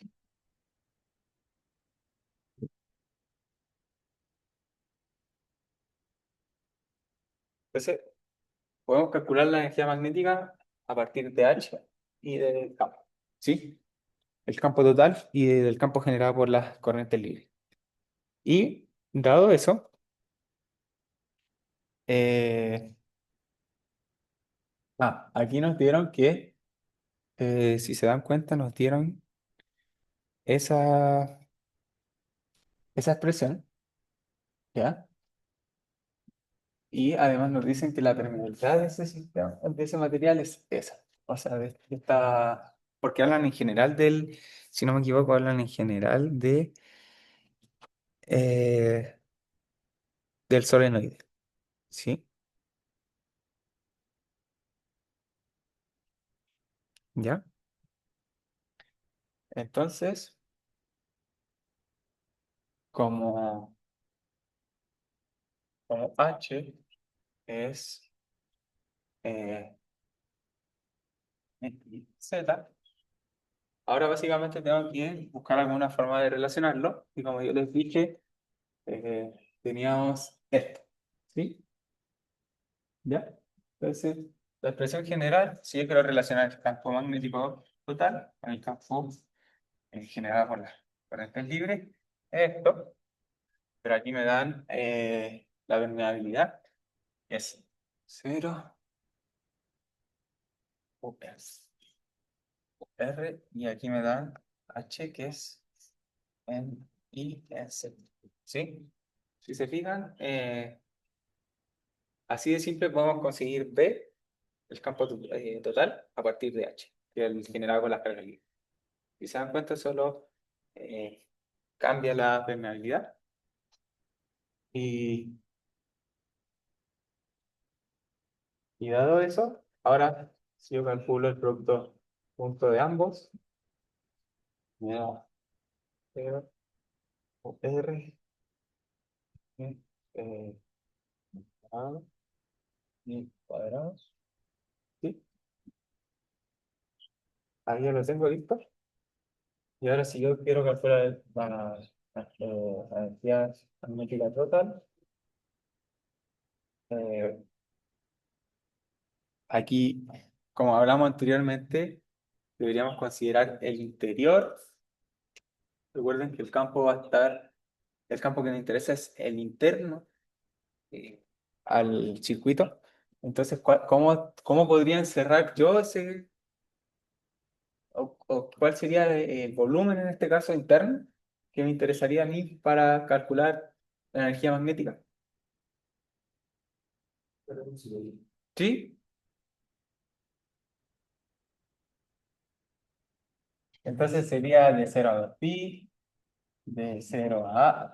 S1: Entonces, podemos calcular la energía magnética a partir de H y del campo, ¿sí? El campo total y del campo generado por las corrientes libres. Y dado eso, eh, aquí nos dieron que, si se dan cuenta, nos dieron esa, esa expresión, ¿ya? Y además nos dicen que la permeabilidad de ese sistema, de ese material es esa. O sea, de esta, porque hablan en general del, si no me equivoco, hablan en general eh, del solenoide, ¿sí? ¿Ya? Entonces, como, como H es eh, Z, ahora básicamente tengo que buscar alguna forma de relacionarlo. Y como yo les dije, eh, teníamos esto. ¿Sí? ¿Ya? Entonces, la expresión general, si yo quiero relacionar el campo magnético total con el campo generado por las corrientes libres, es esto. Pero aquí me dan la permeabilidad, que es 0 R, y aquí me dan H, que es en I en Z. ¿Sí? Si se fijan, así de simple podemos conseguir B, el campo total, a partir de H, que es el generado con las cargas libres. Si se dan cuenta, solo eh, cambia la permeabilidad. Y, y dado eso, ahora si yo calculo el producto punto de ambos, me da 0 R eh, cuadrado y cuadrados. ¿Sí? Ahí ya lo tengo listo. Y ahora si yo quiero calcular la energía magnética total, eh, aquí, como hablamos anteriormente, deberíamos considerar el interior. Recuerden que el campo va a estar, el campo que nos interesa es el interno eh, al circuito. Entonces, ¿cómo podría encerrar yo ese, o cuál sería el volumen en este caso interno que me interesaría a mí para calcular la energía magnética? ¿Sí? Entonces sería de 0 a pi, de 0 a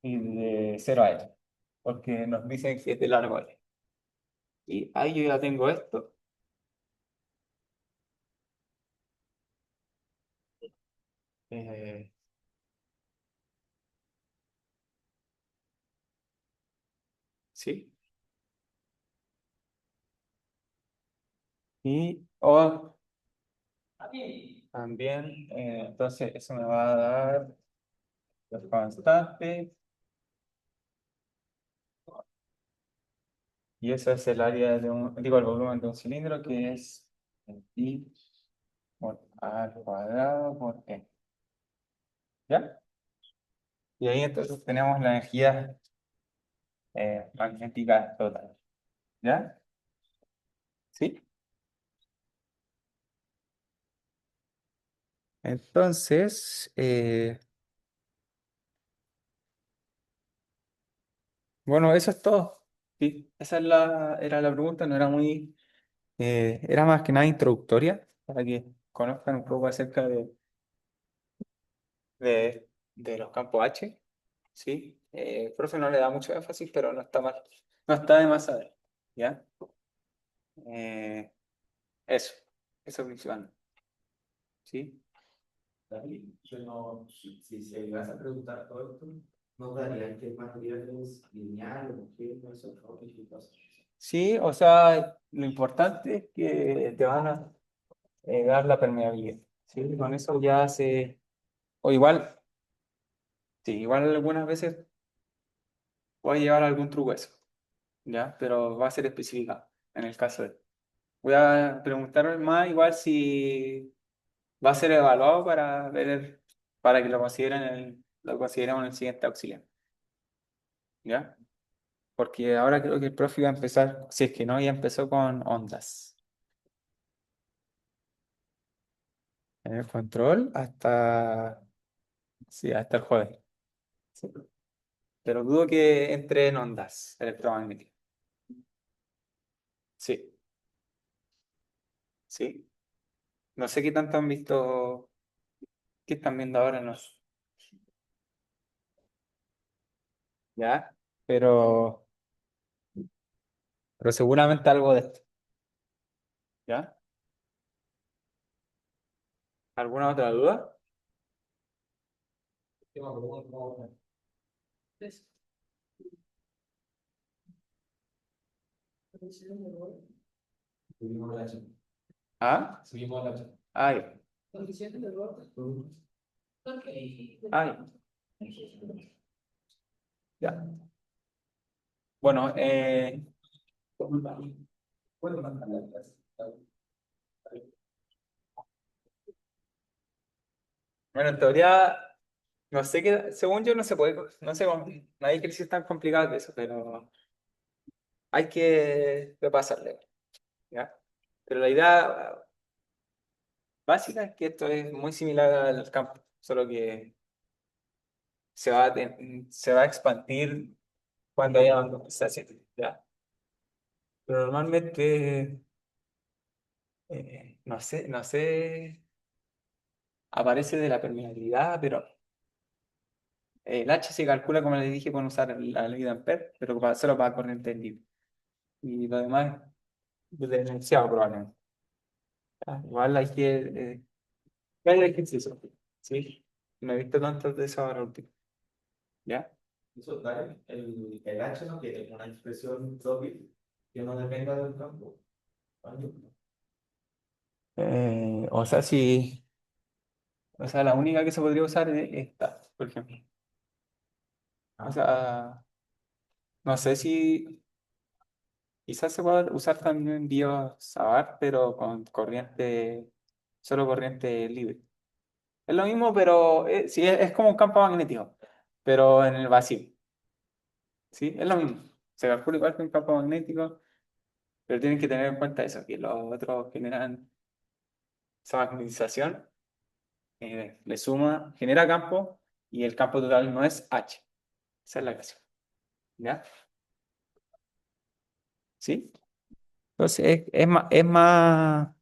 S1: y de 0 a L, porque nos dicen que es de largo L. Y ahí yo ya tengo esto. eh, ¿Sí? Y o también, entonces eso me va a dar los constantes, y eso es el área de digo, el volumen de un cilindro, que es pi por a al cuadrado por e. ¿Ya? Y ahí entonces tenemos la energía magnética total. ¿Ya? ¿Sí? Entonces, bueno, eso es todo. Sí, esa es era la pregunta, no era muy, era más que nada introductoria, para que conozcan un poco acerca de los campos H. Sí, el profe no le da mucho énfasis, pero no está mal, no está de más saber. ¿Ya? Eh, eso, eso principalmente. ¿Sí?
S2: David, yo no, si se vas a preguntar todo esto, no daría que el material es lineal, homogéneo, isotrópico y cosas así.
S1: Sí, o sea, lo importante es que te van a dar la permeabilidad. Sí, con eso ya se. O igual, sí, igual algunas veces puede llevar algún truco eso, ¿ya? Pero va a ser especificado en el caso de. Voy a preguntar más igual si va a ser evaluado para ver, para que lo consideremos en el siguiente auxiliar, ¿ya? Porque ahora creo que el profe iba a empezar, si es que no, ya empezó con ondas. En el control hasta, sí, hasta el jueves. Sí. Pero dudo que entre en ondas electromagnéticas. Sí, sí. No sé qué tanto han visto, qué están viendo ahora, no sé. ¿Ya? Pero, pero seguramente algo de esto. ¿Ya? ¿Alguna otra duda?
S2: Tengo preguntas, ¿cómo es? Tuvimos la chica.
S1: ¿Ah?
S2: Subimos a la chat.
S1: Ay, ay, ya. Bueno, bueno, en teoría, no sé qué, según yo no se puede, no sé, no hay crisis tan complicadas de eso, pero hay que repasarle, ¿ya? Pero la idea básica es que esto es muy similar al campo, solo que se va a expandir cuando haya más conversación, ¿ya? Pero normalmente, no sé, aparece de la permeabilidad, pero el H se calcula, como les dije, con usar la ley de Ampere, pero solo para corriente libre. Y lo demás es diferenciado probablemente. Ah, igual hay que ejercicio, ¿sí? No he visto tantos de eso ahora último. ¿Ya?
S2: Eso, Daniel, el H no tiene una expresión propia que no dependa del campo. ¿Vale?
S1: O sea, sí, o sea, la única que se podría usar es esta, por ejemplo. O sea, no sé si quizás se puede usar también BioSabar, pero con corriente, solo corriente libre. Es lo mismo, pero sí, es como un campo magnético, pero en el vacío. ¿Sí? Es lo mismo. Se calcula igual que un campo magnético, pero tienen que tener en cuenta eso, que los otros generan esa magnetización, le suma, genera campo, y el campo total no es H. Esa es la ecuación. ¿Ya? ¿Sí? Entonces es más,